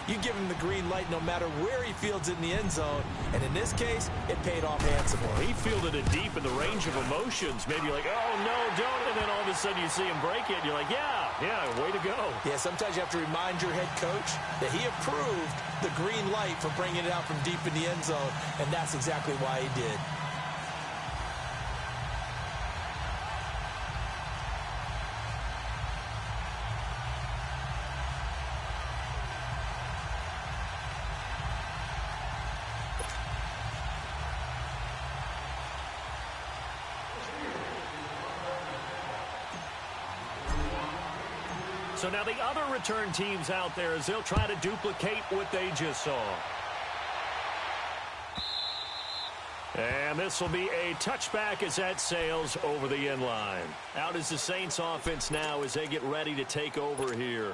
You give him the green light no matter where he fields in the end zone. And in this case, it paid off handsomely. He fielded it deep in the range of emotions. Maybe like, oh, no, don't. And then all of a sudden you see him break it. And you're like, yeah, way to go. Yeah, sometimes you have to remind your head coach that he approved the green light for bringing it out from deep in the end zone. And that's exactly why he did. So now the other return teams out there as they'll try to duplicate what they just saw. And this will be a touchback as that sails over the end line. Out is the Saints offense now as they get ready to take over here.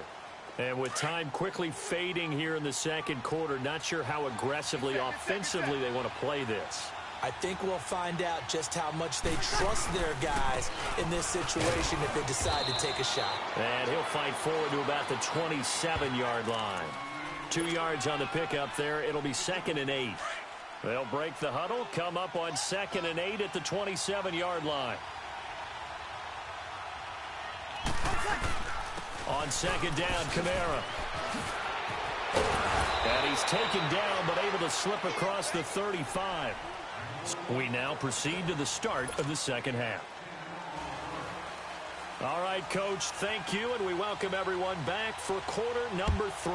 And with time quickly fading here in the second quarter, not sure how aggressively, offensively they want to play this. I think we'll find out just how much they trust their guys in this situation if they decide to take a shot. And he'll fight forward to about the 27-yard line. 2 yards on the pickup there. It'll be 2nd and 8. They'll break the huddle, come up on 2nd and 8 at the 27-yard line. On 2nd down, Kamara. And he's taken down but able to slip across the 35. We now proceed to the start of the second half. All right, Coach, thank you, and we welcome everyone back for quarter number 3.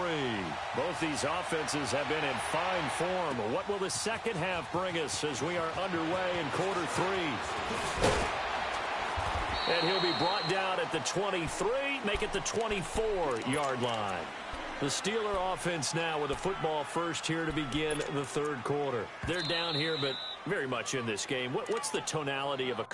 Both these offenses have been in fine form. What will the second half bring us as we are underway in quarter 3? And he'll be brought down at the 23, make it the 24-yard line. The Steeler offense now with a football first here to begin the third quarter. They're down here, but very much in this game. What's the tonality of a...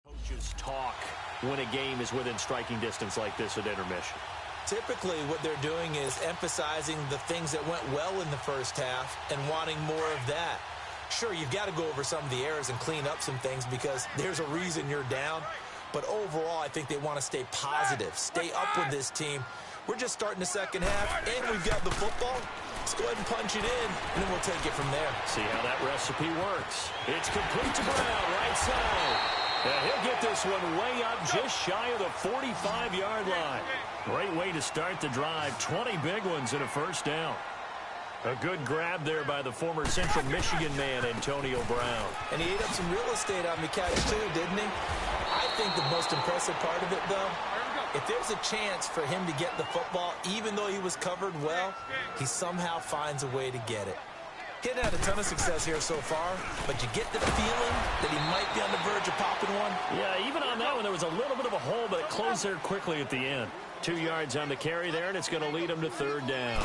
Coaches talk when a game is within striking distance like this at intermission. Typically, what they're doing is emphasizing the things that went well in the first half and wanting more of that. Sure, you've got to go over some of the errors and clean up some things because there's a reason you're down. But overall, I think they want to stay positive, stay up with this team. We're just starting the second half, and we've got the football. Let's go ahead and punch it in, and then we'll take it from there. See how that recipe works. It's complete to Brown, right side. He'll get this one way up just shy of the 45-yard line. Great way to start the drive. 20 big ones in a first down. A good grab there by the former Central Michigan man, Antonio Brown. And he ate up some real estate on the catch, too, didn't he? I think the most impressive part of it, though, if there's a chance for him to get the football, even though he was covered well, he somehow finds a way to get it. He hadn't had a ton of success here so far, but you get the feeling that he might be on the verge of popping one. Yeah, even on that one, there was a little bit of a hole, but it closed there quickly at the end. 2 yards on the carry there, and it's going to lead him to third down.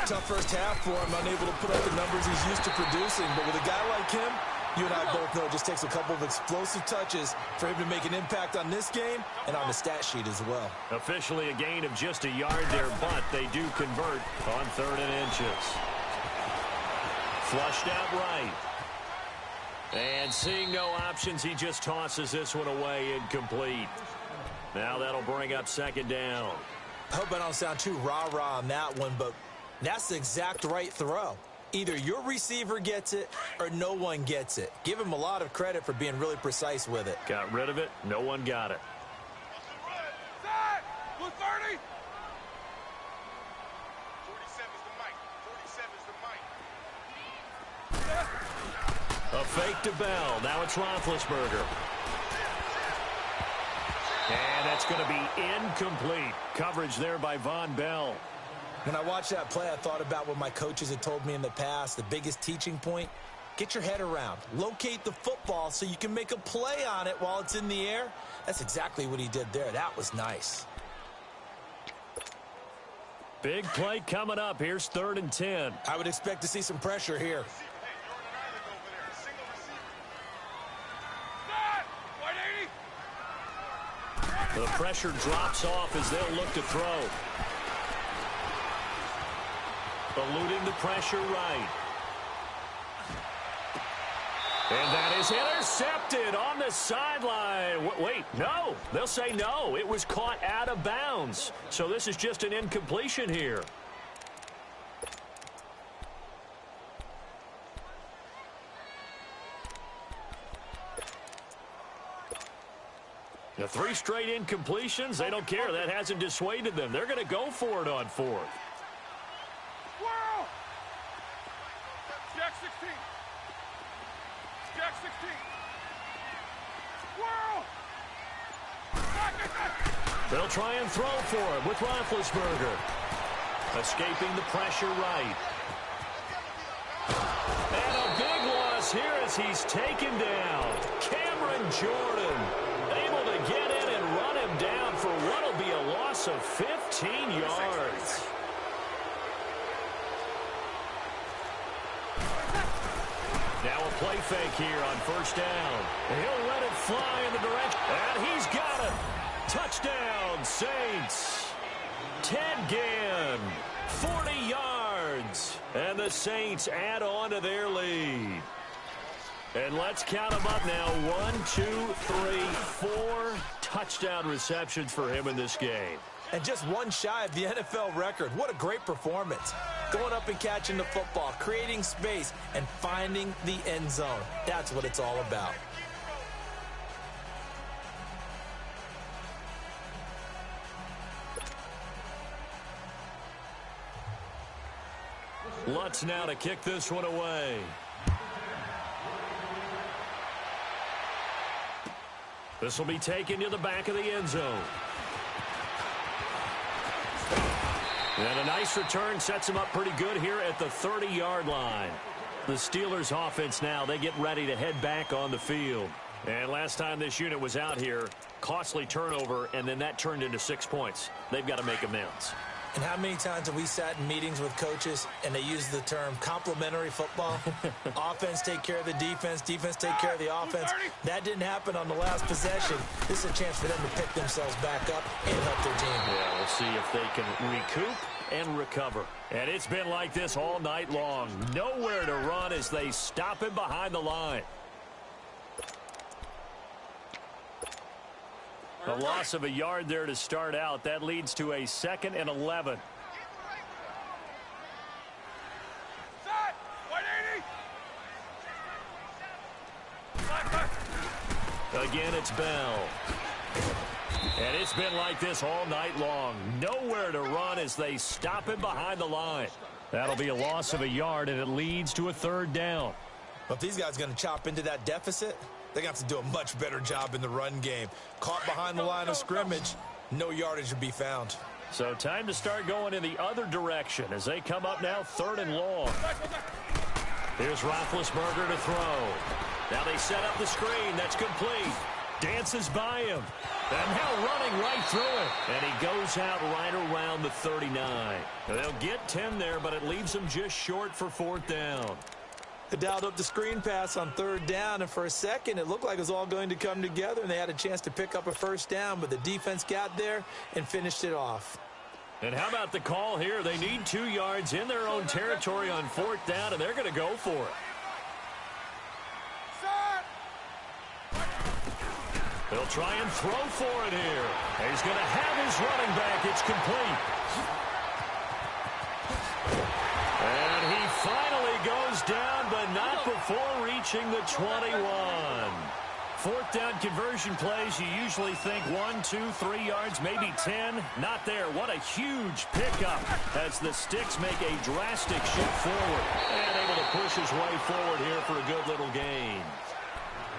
Tough first half for him, unable to put up the numbers he's used to producing. But with a guy like him, you and I both know it just takes a couple of explosive touches for him to make an impact on this game and on the stat sheet as well. Officially a gain of just a yard there, but they do convert on 3rd and inches. Flushed out right. And seeing no options, he just tosses this one away, incomplete. Now that'll bring up 2nd down. I hope I don't sound too rah-rah on that one, but that's the exact right throw. Either your receiver gets it or no one gets it. Give him a lot of credit for being really precise with it. Got rid of it. No one got it. Blue 30. A fake to Bell. Now it's Roethlisberger. And that's going to be incomplete. Coverage there by Von Bell. When I watched that play, I thought about what my coaches had told me in the past. The biggest teaching point, get your head around. Locate the football so you can make a play on it while it's in the air. That's exactly what he did there. That was nice. Big play coming up. Here's 3rd and 10. I would expect to see some pressure here. The pressure drops off as they'll look to throw. Eluding the pressure right. And that is intercepted on the sideline. Wait, no. They'll say no. It was caught out of bounds. So this is just an incompletion here. The 3 straight incompletions, they don't care. That hasn't dissuaded them. They're going to go for it on 4th. Jack 16. Jack 16. They'll try and throw for him with Roethlisberger. Escaping the pressure right. And a big loss here as he's taken down. Cameron Jordan able to get in and run him down for what will be a loss of 15 yards. Now a play fake here on 1st down. He'll let it fly in the direction. And he's got it. Touchdown, Saints. Ted Ginn, 40 yards. And the Saints add on to their lead. And let's count them up now. 1, 2, 3, 4 touchdown receptions for him in this game. And just one shy of the NFL record. What a great performance. Going up and catching the football, creating space, and finding the end zone. That's what it's all about. Lutz now to kick this one away. This will be taken to the back of the end zone. And a nice return sets him up pretty good here at the 30-yard line. The Steelers offense now, they get ready to head back on the field. And last time this unit was out here, costly turnover, and then that turned into 6 points. They've got to make amends. And how many times have we sat in meetings with coaches and they use the term complementary football? Offense take care of the defense, defense take care of the offense. That didn't happen on the last possession. This is a chance for them to pick themselves back up and help their team. Yeah, we'll see if they can recoup and recover. And it's been like this all night long. Nowhere to run as they stop him behind the line. A loss of a yard there to start out. That leads to a 2nd and 11. Again, it's Bell. And it's been like this all night long. Nowhere to run as they stop him behind the line. That'll be a loss of a yard, and it leads to a third down. But if these guys are going to chop into that deficit, they're going to have to do a much better job in the run game. Caught behind the line of scrimmage, no yardage to be found. So time to start going in the other direction as they come up now 3rd and long. Here's Roethlisberger to throw. Now they set up the screen. That's complete. Dances by him. And now running right through it. And he goes out right around the 39. They'll get 10 there, but it leaves them just short for 4th down. They dialed up the screen pass on 3rd down, and for a second, it looked like it was all going to come together, and they had a chance to pick up a 1st down, but the defense got there and finished it off. And how about the call here? They need 2 yards in their own territory on 4th down, and they're going to go for it. They'll try and throw for it here. He's going to have his running back. It's complete. And he finally goes down, but not before reaching the 21. 4th down conversion plays, you usually think 1, 2, 3 yards, maybe 10. Not there. What a huge pickup as the Sticks make a drastic shift forward. And able to push his way forward here for a good little gain.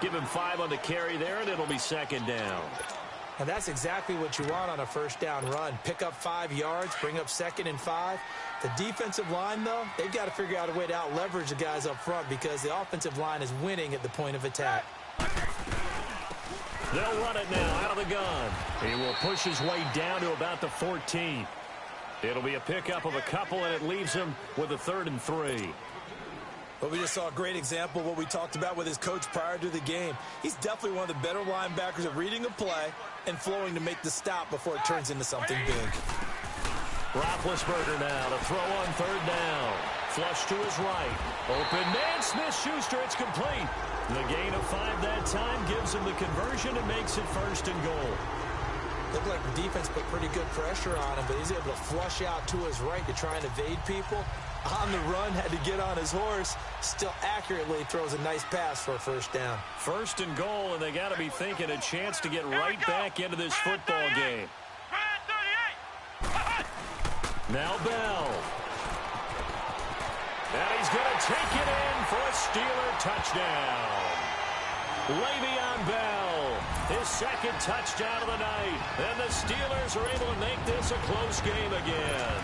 Give him 5 on the carry there, and it'll be 2nd down. And that's exactly what you want on a 1st down run. Pick up 5 yards, bring up 2nd and 5. The defensive line, though, they've got to figure out a way to out-leverage the guys up front because the offensive line is winning at the point of attack. They'll run it now out of the gun. He will push his way down to about the 14. It'll be a pickup of a couple, and it leaves him with a 3rd and 3. But we just saw a great example of what we talked about with his coach prior to the game. He's definitely one of the better linebackers at reading a play and flowing to make the stop before it turns into something big. Roethlisberger now to throw on 3rd down. Flush to his right. Open man, Smith-Schuster, it's complete. The gain of 5 that time gives him the conversion and makes it 1st and goal. Looked like the defense put pretty good pressure on him, but he's able to flush out to his right to try and evade people. On the run, had to get on his horse. Still accurately throws a nice pass for a 1st down. 1st and goal, and they got to be thinking a chance to get right back into this football game. Now Bell. And he's going to take it in for a Steeler touchdown. Le'Veon Bell, his 2nd touchdown of the night. And the Steelers are able to make this a close game again.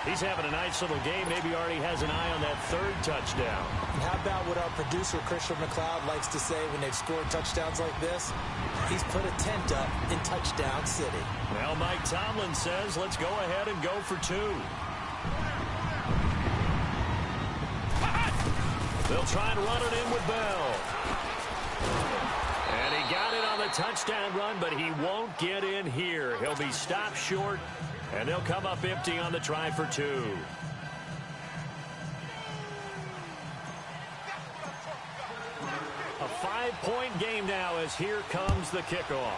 He's having a nice little game. Maybe already has an eye on that 3rd touchdown. And how about what our producer, Christian McLeod, likes to say when they've scored touchdowns like this? He's put a tent up in Touchdown City. Well, Mike Tomlin says, let's go ahead and go for 2. They'll try and run it in with Bell. And he got it on the touchdown run, but he won't get in here. He'll be stopped short, and they'll come up empty on the try for 2. A 5-point game now as here comes the kickoff.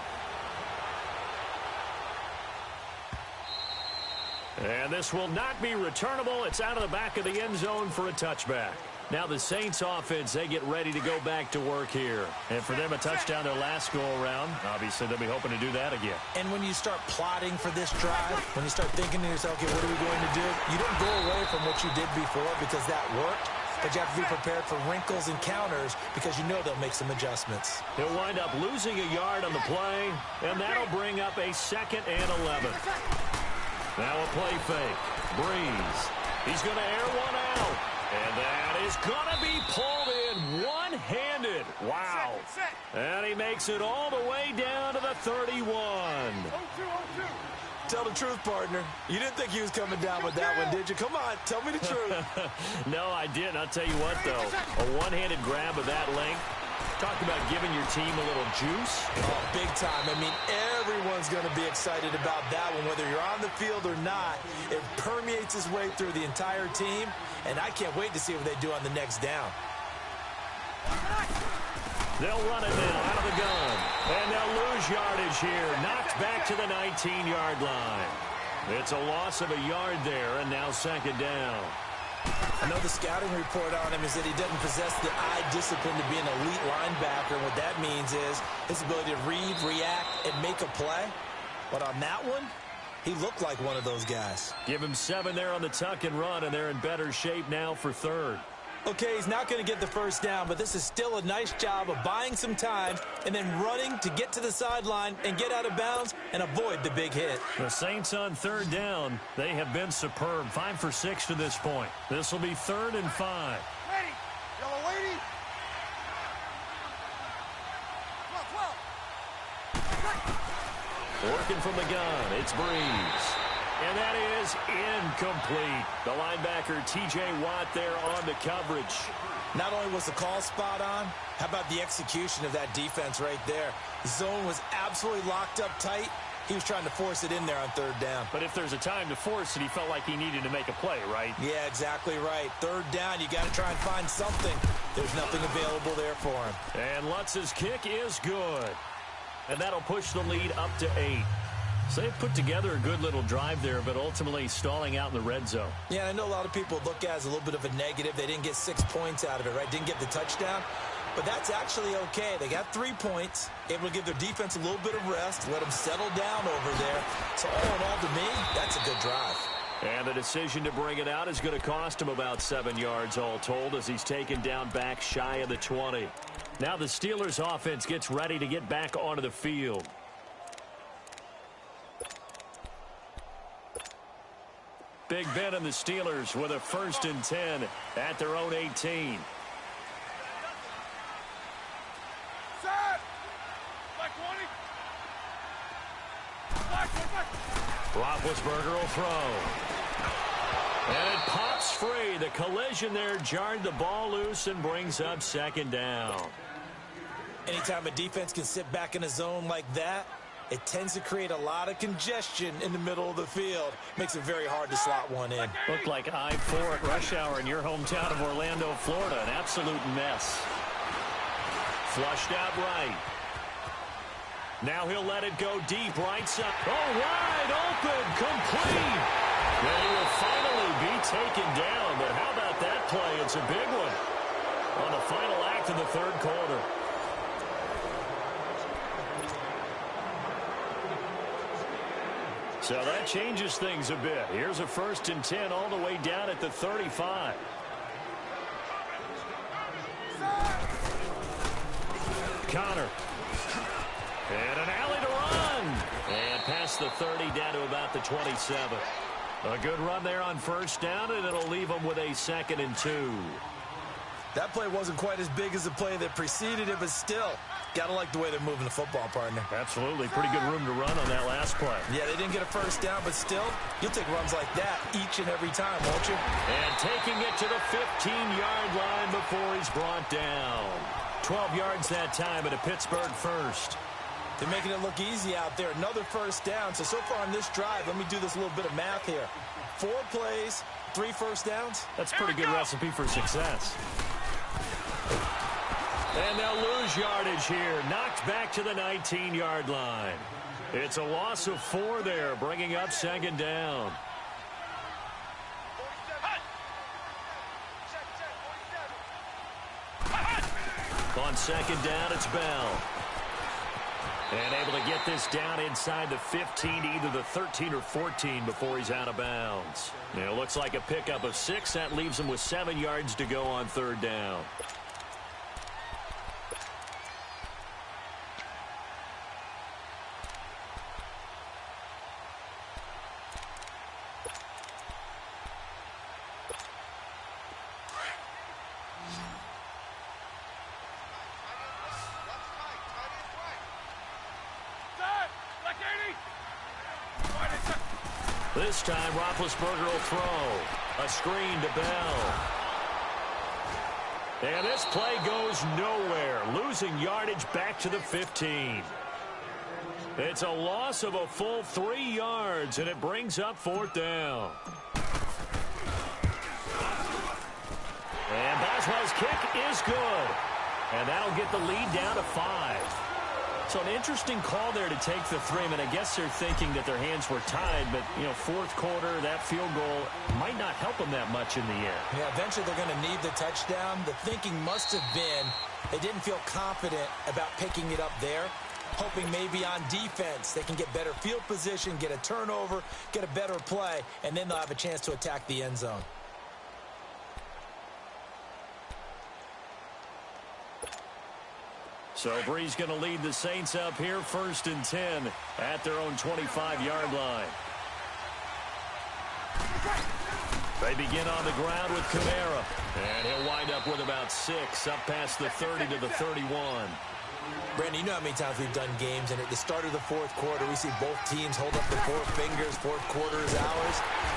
And this will not be returnable. It's out of the back of the end zone for a touchback. Now the Saints offense, they get ready to go back to work here. And for them, a touchdown their last go-around. Obviously, they'll be hoping to do that again. And when you start plotting for this drive, when you start thinking to yourself, okay, what are we going to do? You don't go away from what you did before because that worked. But you have to be prepared for wrinkles and counters because you know they'll make some adjustments. He'll wind up losing a yard on the play, and that'll bring up a 2nd and 11. Now a play fake. Breeze. He's going to air one out. And that is going to be pulled in one-handed. Wow. And he makes it all the way down to the 31. Tell the truth, partner. You didn't think he was coming down with that one, did you? Come on, tell me the truth. No, I didn't. I'll tell you what, though. A one-handed grab of that length. Talk about giving your team a little juice. Oh, big time. I mean, everyone's going to be excited about that one, whether you're on the field or not. It permeates its way through the entire team, and I can't wait to see what they do on the next down. They'll run it now out of the gun, and they'll lose yardage here. Knocked back to the 19-yard line. It's a loss of a yard there, and now 2nd down. I know the scouting report on him is that he doesn't possess the eye discipline to be an elite linebacker. What that means is his ability to read, react, and make a play. But on that one, he looked like one of those guys. Give him 7 there on the tuck and run, and they're in better shape now for third. Okay, he's not going to get the first down, but this is still a nice job of buying some time and then running to get to the sideline and get out of bounds and avoid the big hit. The Saints on third down, they have been superb. 5 for 6 to this point. This will be 3rd and 5. Ready. Yellow lady. 12. Working from the gun, it's Breeze. And that is incomplete. The linebacker, T.J. Watt, there on the coverage. Not only was the call spot on, how about the execution of that defense right there? The zone was absolutely locked up tight. He was trying to force it in there on third down. But if there's a time to force it, he felt like he needed to make a play, right? Yeah, exactly right. Third down, you got to try and find something. There's nothing available there for him. And Lutz's kick is good. And that'll push the lead up to 8. So they've put together a good little drive there, but ultimately stalling out in the red zone. Yeah, I know a lot of people look at it as a little bit of a negative. They didn't get 6 points out of it, right? Didn't get the touchdown. But that's actually okay. They got 3 points, able to give their defense a little bit of rest, let them settle down over there. So all in all, to me, that's a good drive. And the decision to bring it out is going to cost him about 7 yards all told as he's taken down back shy of the 20. Now the Steelers offense gets ready to get back onto the field. Big Ben and the Steelers with a 1st and 10 at their own 18. Set. Black 20. Roethlisberger will throw. And it pops free. The collision there jarred the ball loose and brings up 2nd down. Anytime a defense can sit back in a zone like that, it tends to create a lot of congestion in the middle of the field. Makes it very hard to slot one in. Looked like I-4 at rush hour in your hometown of Orlando, Florida. An absolute mess. Flushed out right. Now he'll let it go deep right side. Oh, wide open, complete. And he will finally be taken down. But how about that play? It's a big one on the final act of the 3rd quarter. So that changes things a bit. Here's a 1st and 10 all the way down at the 35. Connor. And an alley to run. And past the 30 down to about the 27. A good run there on 1st down, and it'll leave them with a 2nd and 2. That play wasn't quite as big as the play that preceded it, but still, got to like the way they're moving the football, partner. Absolutely. Pretty good room to run on that last play. Yeah, they didn't get a 1st down, but still, you'll take runs like that each and every time, won't you? And taking it to the 15-yard line before he's brought down. 12 yards that time and a Pittsburgh 1st. They're making it look easy out there. Another 1st down. So far on this drive, let me do this little bit of math here. 4 plays, 3 1st downs. That's a pretty good recipe for success. And they'll lose yardage here. Knocked back to the 19-yard line. It's a loss of 4 there, bringing up 2nd down. On 2nd down, it's Bell. And able to get this down inside the 15, either the 13 or 14 before he's out of bounds. It looks like a pickup of 6. That leaves him with 7 yards to go on 3rd down. This time, Roethlisberger will throw. A screen to Bell. And this play goes nowhere. Losing yardage back to the 15. It's a loss of a full 3 yards, and it brings up 4th down. And Boswell's kick is good. And that'll get the lead down to 5. So an interesting call there to take the three. I mean, I guess they're thinking that their hands were tied, but, you know, fourth quarter, that field goal might not help them that much in the end. Yeah, eventually they're going to need the touchdown. The thinking must have been they didn't feel confident about picking it up there, hoping maybe on defense they can get better field position, get a turnover, get a better play, and then they'll have a chance to attack the end zone. So Bree's going to lead the Saints up here, 1st and 10 at their own 25-yard line. They begin on the ground with Kamara, and he'll wind up with about 6, up past the 30 to the 31. Brandon, you know how many times we've done games, and at the start of the fourth quarter, we see both teams hold up the 4 fingers, fourth quarter is ours.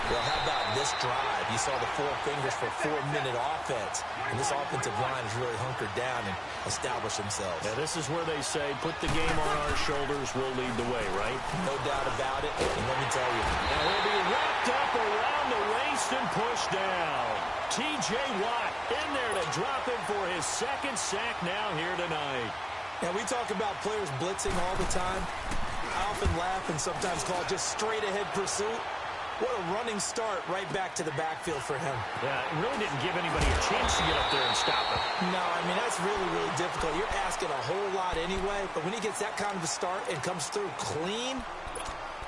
Well, how about this drive? You saw the 4 fingers for 4-minute offense, and this offensive line has really hunkered down and established themselves. Yeah, this is where they say, put the game on our shoulders, we'll lead the way, right? No doubt about it, and let me tell you. And he'll be wrapped up around the waist and pushed down. T.J. Watt in there to drop him for his 2nd sack now here tonight. Now, we talk about players blitzing all the time. I often laugh and sometimes call it just straight-ahead pursuit. What a running start right back to the backfield for him. Yeah, it really didn't give anybody a chance to get up there and stop him. No, I mean, that's really, really difficult. You're asking a whole lot anyway, but when he gets that kind of a start and comes through clean,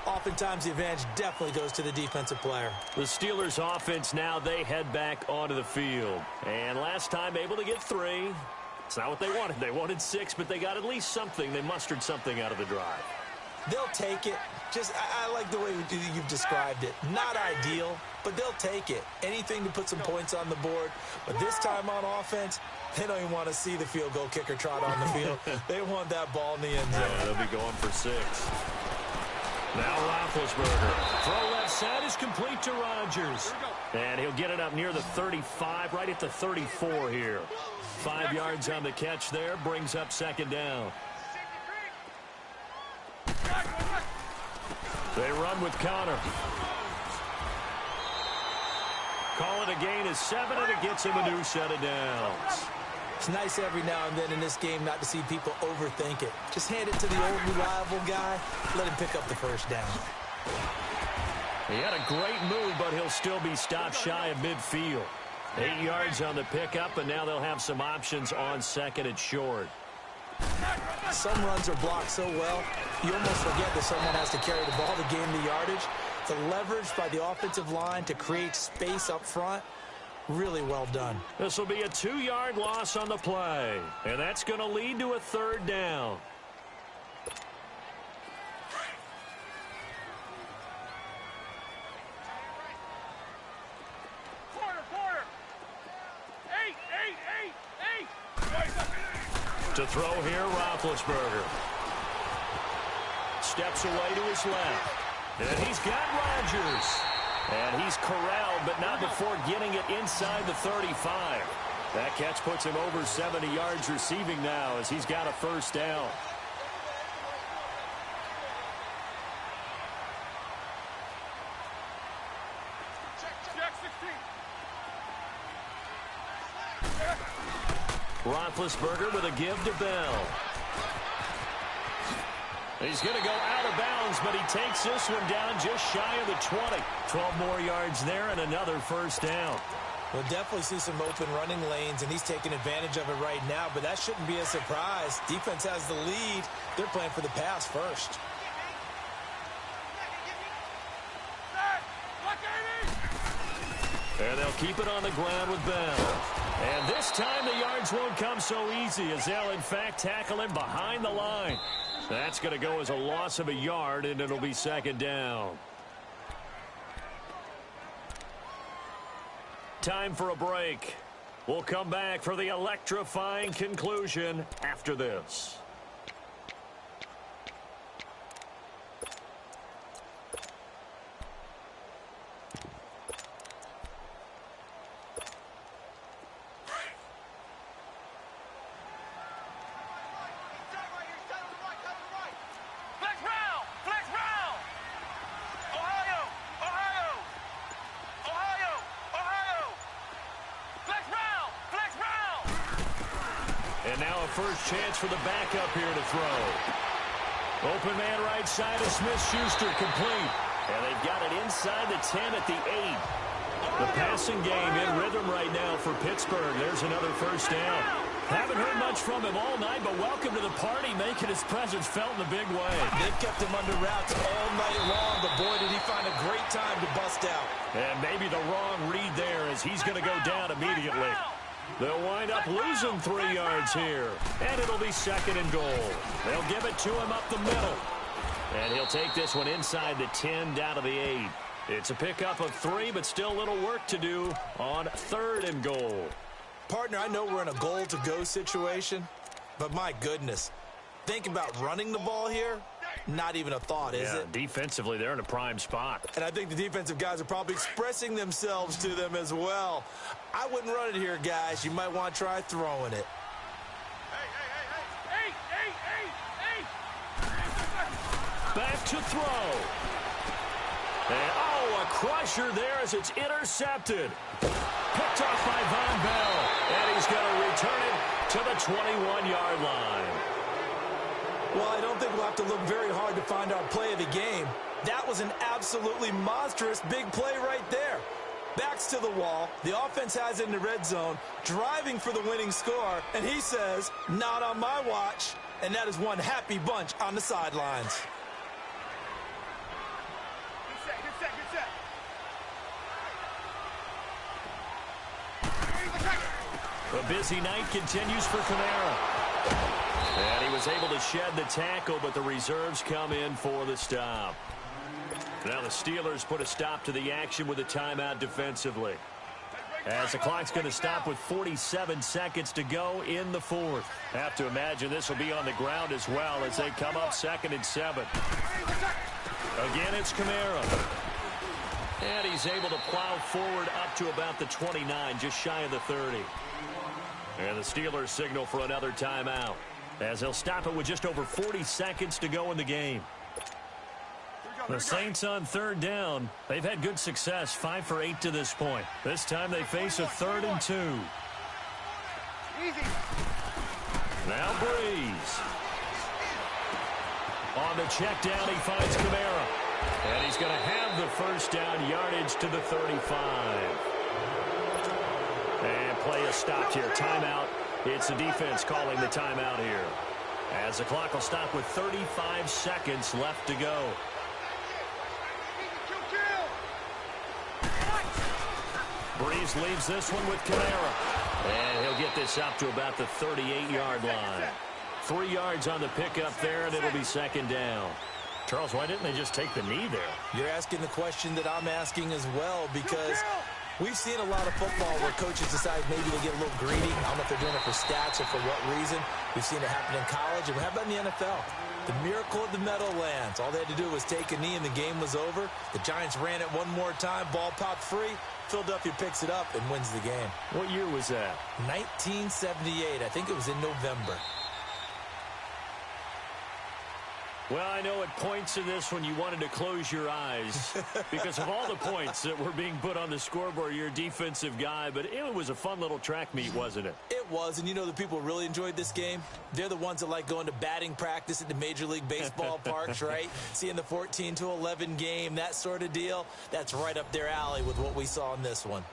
oftentimes the advantage definitely goes to the defensive player. The Steelers' offense now, they head back onto the field. And last time able to get 3. It's not what they wanted. They wanted 6, but they got at least something. They mustered something out of the drive. They'll take it. Just, I like the way you've described it. Not ideal, but they'll take it. Anything to put some points on the board. But this time on offense, they don't even want to see the field goal kicker trot on the field. They want that ball in the end zone. Yeah, they'll be going for 6. Now Roethlisberger. Throw left side is complete to Rodgers. And he'll get it up near the 35, right at the 34 here. 5 yards on the catch there, brings up 2nd down. They run with Connor. Call it a gain of 7, and it gets him a new set of downs. It's nice every now and then in this game not to see people overthink it. Just hand it to the old reliable guy. Let him pick up the 1st down. He had a great move, but he'll still be stopped shy of midfield. 8 yards on the pickup, and now they'll have some options on 2nd and short. Some runs are blocked so well, you almost forget that someone has to carry the ball to gain the yardage. The leverage by the offensive line to create space up front, really well done. This will be a 2-yard loss on the play, and that's going to lead to a 3rd down. To throw here, Roethlisberger. Steps away to his left. And he's got Rodgers. And he's corralled, but not before getting it inside the 35. That catch puts him over 70 yards receiving now as he's got a 1st down. Roethlisberger with a give to Bell. He's going to go out of bounds, but he takes this one down just shy of the 20. 12 more yards there and another 1st down. We'll definitely see some open running lanes, and he's taking advantage of it right now, but that shouldn't be a surprise. Defense has the lead. They're playing for the pass first. And they'll keep it on the ground with Bell. And this time the yards won't come so easy as they'll, in fact, tackle him behind the line. That's going to go as a loss of a yard, and it'll be 2nd down. Time for a break. We'll come back for the electrifying conclusion after this. And now a first chance for the backup here to throw. Open man right side of Smith-Schuster complete. And they've got it inside the 10 at the 8. The passing game in rhythm right now for Pittsburgh. There's another first down. Haven't heard much from him all night, but welcome to the party, making his presence felt in a big way. They've kept him under wraps all night long, but boy, did he find a great time to bust out. And maybe the wrong read there as he's going to go down immediately. They'll wind up losing 3 yards here, and it'll be 2nd and goal. They'll give it to him up the middle. And he'll take this one inside the 10 down to the 8. It's a pickup of 3, but still a little work to do on 3rd and goal. Partner, I know we're in a goal-to-go situation, but my goodness, think about running the ball here. Not even a thought, is it? Defensively, they're in a prime spot. And I think the defensive guys are probably expressing themselves to them as well. I wouldn't run it here, guys. You might want to try throwing it. Back to throw. And, oh, a crusher there as it's intercepted. Picked off by Von Bell. And he's going to return it to the 21-yard line. Well, I don't think we'll have to look very hard to find our play of the game. That was an absolutely monstrous big play right there. Backs to the wall. The offense has it in the red zone, driving for the winning score. And he says, not on my watch. And that is one happy bunch on the sidelines. A busy night continues for Kamara. And he was able to shed the tackle, but the reserves come in for the stop. Now the Steelers put a stop to the action with a timeout defensively. As the clock's going to stop with 47 seconds to go in the 4th. Have to imagine this will be on the ground as well as they come up 2nd and 7. Again, it's Kamara. And he's able to plow forward up to about the 29, just shy of the 30. And the Steelers signal for another timeout, as they'll stop it with just over 40 seconds to go in the game. The Saints on 3rd down. They've had good success, 5 for 8 to this point. This time they face a 3rd and 2. Now Breeze. On the check down, he finds Kamara. And he's going to have the first down, yardage to the 35. And play is stopped here. Timeout. It's the defense calling the timeout here, as the clock will stop with 35 seconds left to go. Breeze leaves this one with Kamara. And he'll get this up to about the 38-yard line. 3 yards on the pickup there, and it'll be 2nd down. Charles, why didn't they just take the knee there? You're asking the question that I'm asking as well, because we've seen a lot of football where coaches decide maybe to get a little greedy. I don't know if they're doing it for stats or for what reason. We've seen it happen in college, and how about in the NFL? The miracle of the Meadowlands. All they had to do was take a knee, and the game was over. The Giants ran it one more time. Ball popped free. Philadelphia picks it up and wins the game. What year was that? 1978. I think it was in November. Well, I know at points in this when you wanted to close your eyes because of all the points that were being put on the scoreboard. You're a defensive guy, but it was a fun little track meet, wasn't it? It was, and you know the people really enjoyed this game? They're the ones that like going to batting practice at the Major League Baseball parks, right? Seeing the 14-11 game, that sort of deal. That's right up their alley with what we saw in this one.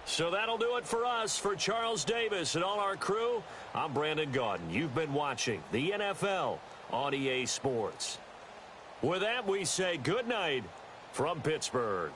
So that'll do it for us. For Charles Davis and all our crew, I'm Brandon Gaudin. You've been watching the NFL on EA Sports. With that, we say good night from Pittsburgh.